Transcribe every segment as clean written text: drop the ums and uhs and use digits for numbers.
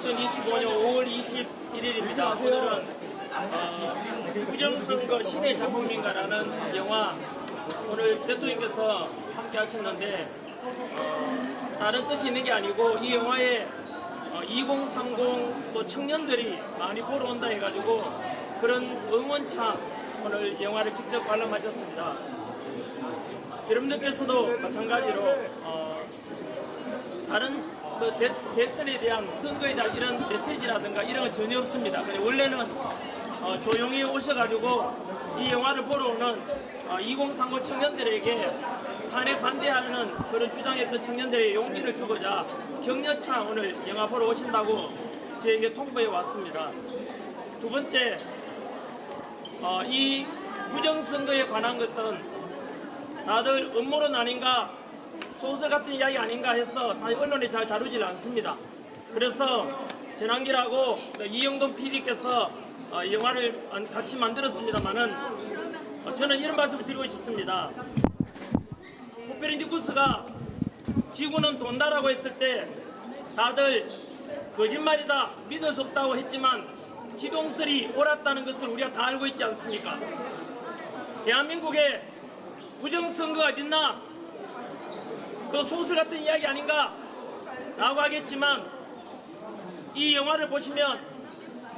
2025년 5월 21일입니다. 오늘은 부정선거 신의 작품인가라는 영화 오늘 대통령께서 함께 하셨는데 다른 뜻이 있는 게 아니고 이 영화에 2030 또 청년들이 많이 보러 온다 해가지고 그런 응원차 오늘 영화를 직접 관람하셨습니다. 여러분들께서도 마찬가지로 다른 대선에 대한 선거에 대한 이런 메시지라든가 이런 건 전혀 없습니다. 원래는 조용히 오셔가지고 이 영화를 보러 오는 2030 청년들에게 탄핵 반대하는 그런 주장했던 청년들의 용기를 주고자 격려차 오늘 영화 보러 오신다고 저에게 통보해 왔습니다. 두 번째, 이 부정선거에 관한 것은 다들 음모론 아닌가 소설 같은 이야기 아닌가 해서 사실 언론이 잘 다루질 않습니다. 그래서 전한길하고 이영돈 PD께서 영화를 같이 만들었습니다만은 저는 이런 말씀을 드리고 싶습니다. 코페르니쿠스가 지구는 돈다라고 했을 때 다들 거짓말이다, 믿을 수 없다고 했지만 지동설이 옳았다는 것을 우리가 다 알고 있지 않습니까? 대한민국에 부정선거가 어딨나? 그 소설 같은 이야기 아닌가? 라고 하겠지만 이 영화를 보시면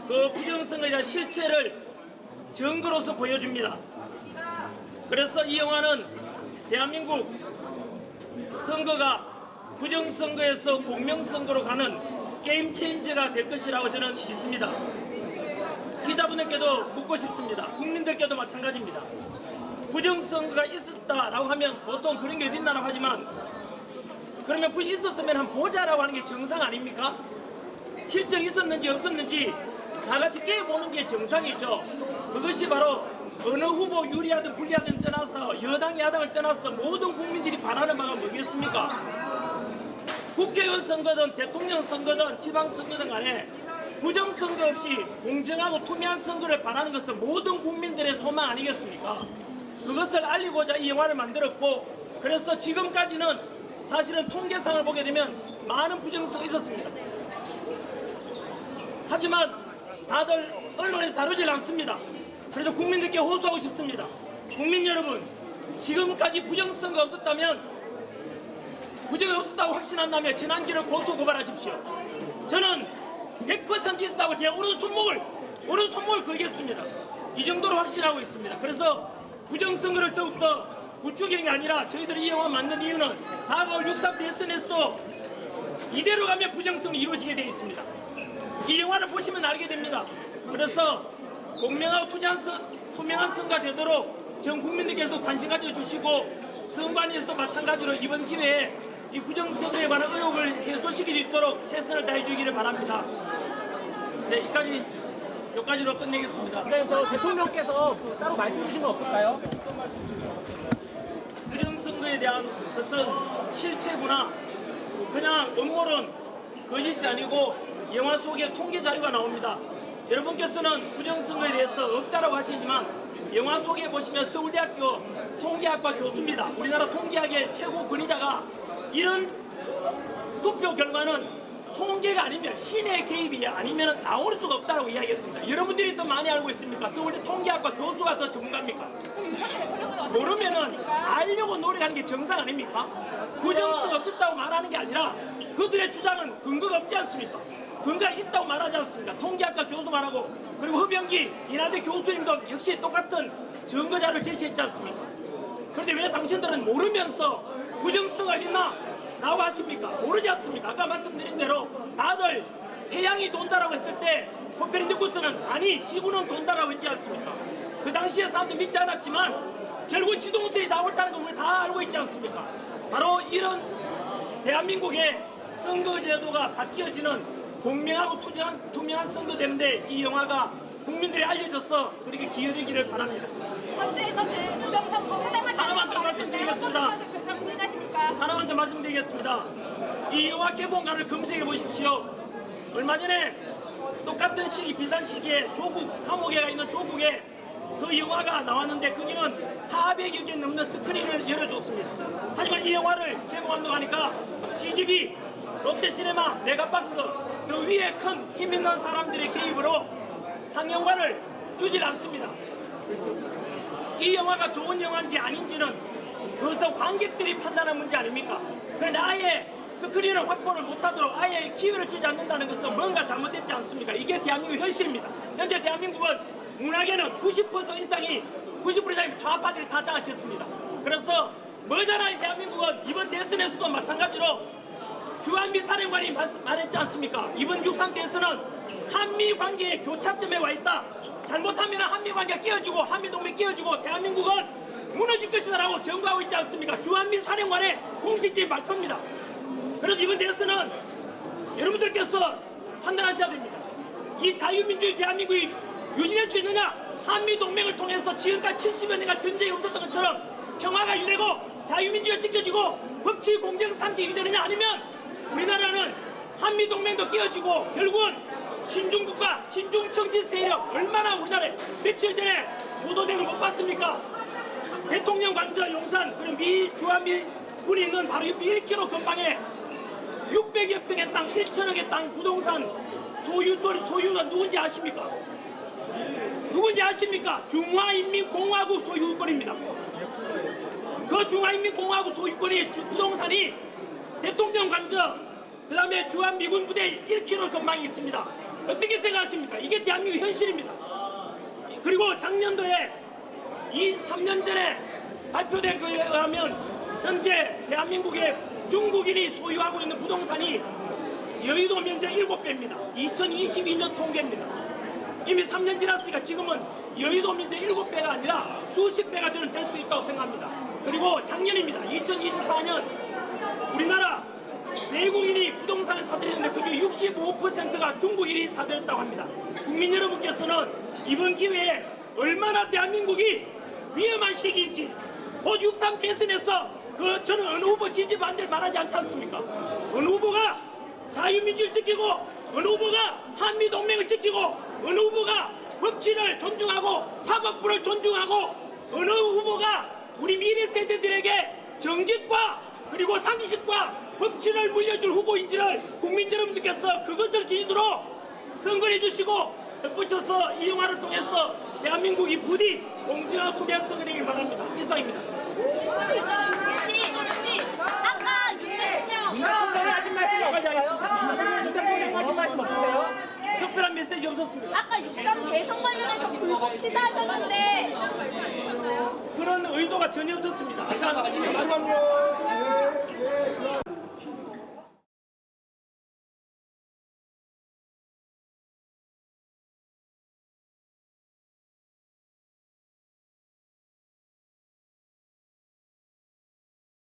그 부정선거에 대한 실체를 증거로서 보여줍니다. 그래서 이 영화는 대한민국 선거가 부정선거에서 공명선거로 가는 게임 체인저가 될 것이라고 저는 믿습니다. 기자분들께도 묻고 싶습니다. 국민들께도 마찬가지입니다. 부정선거가 있었다라고 하면 보통 그런 게 어딨나라고 하지만 그러면 있었으면 한번 보자라고 하는 게 정상 아닙니까? 실제로 있었는지 없었는지 다 같이 깨보는 게 정상이죠. 그것이 바로 어느 후보 유리하든 불리하든 떠나서 여당 야당을 떠나서 모든 국민들이 바라는 바가 뭐겠습니까? 국회의원 선거든 대통령 선거든 지방선거든 간에 부정선거 없이 공정하고 투명한 선거를 바라는 것은 모든 국민들의 소망 아니겠습니까? 그것을 알리고자 이 영화를 만들었고 그래서 지금까지는 사실은 통계상을 보게 되면 많은 부정선거가 있었습니다. 하지만 다들 언론에서 다루질 않습니다. 그래서 국민들께 호소하고 싶습니다. 국민 여러분, 지금까지 부정선거가 없었다면 부정이 없었다고 확신한다면 전한길을 고소 고발하십시오. 저는 100% 있었다고 제 오른손목을 걸겠습니다. 이 정도로 확신하고 있습니다. 그래서 부정선거를 더욱더 부추기는 게 아니라 저희들이 이 영화 만든 이유는 다가올 6.3 대선에서도 이대로 가면 부정선거가 이루어지게 되어 있습니다. 이 영화를 보시면 알게 됩니다. 그래서 공명하고 투명한 선거가 되도록 전 국민들께서도 관심 가져주시고 선관위에서도 마찬가지로 이번 기회에 이 부정선거에 관한 의혹을 해소시킬 수 있도록 최선을 다해 주기를 바랍니다. 네, 여기까지로 끝내겠습니다. 네, 저 대통령께서 따로 말씀 주신 건 없을까요? 부정선거에 대한 것은 실체구나. 그냥 음모론, 거짓이 아니고 영화 속에 통계 자료가 나옵니다. 여러분께서는 부정선거에 대해서 없다라고 하시지만 영화 속에 보시면 서울대학교 통계학과 교수입니다. 우리나라 통계학의 최고 권위자가 이런 투표 결과는 통계가 아니면 신의 개입이 아니면 나올 수가 없다고 이야기했습니다. 여러분들이 더 많이 알고 있습니까? 서울대 통계학과 교수가 더 전문가입니까? 모르면은 알려고 노력하는 게 정상 아닙니까? 부정성 없었다고 말하는 게 아니라 그들의 주장은 근거가 없지 않습니까? 근거가 있다고 말하지 않습니까? 통계학과 교수도 말하고 그리고 허병기 인하대 교수님도 역시 똑같은 증거자를 제시했지 않습니까? 그런데 왜 당신들은 모르면서 부정성이 어딨나? 라고 하십니까? 모르지 않습니까? 아까 말씀드린 대로 다들 태양이 돈다라고 했을 때 코페르니쿠스는 아니 지구는 돈다라고 했지 않습니까? 그 당시에 사람들 믿지 않았지만 결국 지동설이 나올다는 걸 우리 다 알고 있지 않습니까? 바로 이런 대한민국의 선거제도가 바뀌어지는 공명하고 투명한 선거 때문에 이 영화가 국민들이 알려져서 그렇게 기여되기를 바랍니다. 헌재에서는 부정선거 해당하지 하나만 더 말씀드리겠습니다. 하나만 더 말씀드리겠습니다. 이 영화 개봉관을 검색해 보십시오. 얼마 전에 똑같은 시기 비슷한 시기에 조국 감옥에 있는 조국에 그 영화가 나왔는데 거기는 400여 개 넘는 스크린을 열어줬습니다. 하지만 이 영화를 개봉한다고 하니까 CGV 롯데시네마, 메가박스 더 위에 큰 힘 있는 사람들의 개입으로 상영관을 주질 않습니다. 이 영화가 좋은 영화인지 아닌지는 그것은 관객들이 판단하는 문제 아닙니까? 그런데 아예 스크린을 확보를 못하도록 아예 기회를 주지 않는다는 것은 뭔가 잘못됐지 않습니까? 이게 대한민국 현실입니다. 현재 대한민국은 문학에는 90% 이상이 90% 이상이 좌파들이 다 장악했습니다. 그래서 머지않아 대한민국은 이번 대선에서도 마찬가지로 주한미 사령관이 말했지 않습니까? 이번 6.3 대선은 한미 관계의 교차점에 와 있다. 잘못하면 한미 관계가 끼어지고 한미 동맹 끼어지고 대한민국은 무너질 것이다라고 경고하고 있지 않습니까? 주한미 사령관의 공식적인 발표입니다. 그래서 이번 대선은 여러분들께서 판단하셔야 됩니다. 이 자유민주주의 대한민국이 유지될 수 있느냐? 한미 동맹을 통해서 지금까지 70여 년간 전쟁이 없었던 것처럼 평화가 유지되고 자유민주주의가 지켜지고 법치 공정 상식이 유지되느냐? 아니면 우리나라는 한미 동맹도 끼어지고 결국은 친중국가, 친중 정치 세력 얼마나 우리나라에 며칠 전에 보도된 걸 못 봤습니까? 대통령 관저 용산 그리고 미 주한미 군이 있는 바로 1km 근방에 600여 평의 땅, 1천억의 땅 부동산 소유가 누군지 아십니까? 누군지 아십니까? 중화인민공화국 소유권입니다. 그 중화인민공화국 소유권이 부동산이 대통령 관저 그 다음에 주한미군 부대 1km 근방에 있습니다. 어떻게 생각하십니까? 이게 대한민국 현실입니다. 그리고 작년도에 3년 전에 발표된 거에 의하면 현재 대한민국의 중국인이 소유하고 있는 부동산이 여의도 면적 7배입니다. 2022년 통계입니다. 이미 3년 지났으니까 지금은 여의도 면적 7배가 아니라 수십 배가 저는 될 수 있다고 생각합니다. 그리고 작년입니다. 2024년 우리나라 외국인이 부동산을 사들였는데 그중 65%가 중국인이 사들였다고 합니다. 국민 여러분께서는 이번 기회에 얼마나 대한민국이 위험한 시기인지 곧 6.3 대선에서 저는 어느 후보 지지 반대를 말하지 않지 않습니까? 어느 후보가 자유민주를 지키고 어느 후보가 한미동맹을 지키고 어느 후보가 법치를 존중하고 사법부를 존중하고 어느 후보가 우리 미래 세대들에게 정직과 그리고 상식과 법치를 물려줄 후보인지를 국민 여러분들께서 그것을 기준으로 선거해 주시고 덧붙여서 이 영화를 통해서 대한민국이 부디 공정하고 투명한 선거되길 바랍니다. 이상입니다. 혹시 아까 대통령이 하신 말씀이 없으세요? 대통령이 하신 말씀 없으세요? 특별한 메시지 없었습니다. 아까 6.3 대선 관련해서 불복 시사하셨는데 그런 의도가 전혀 없었습니다. 잠시만요.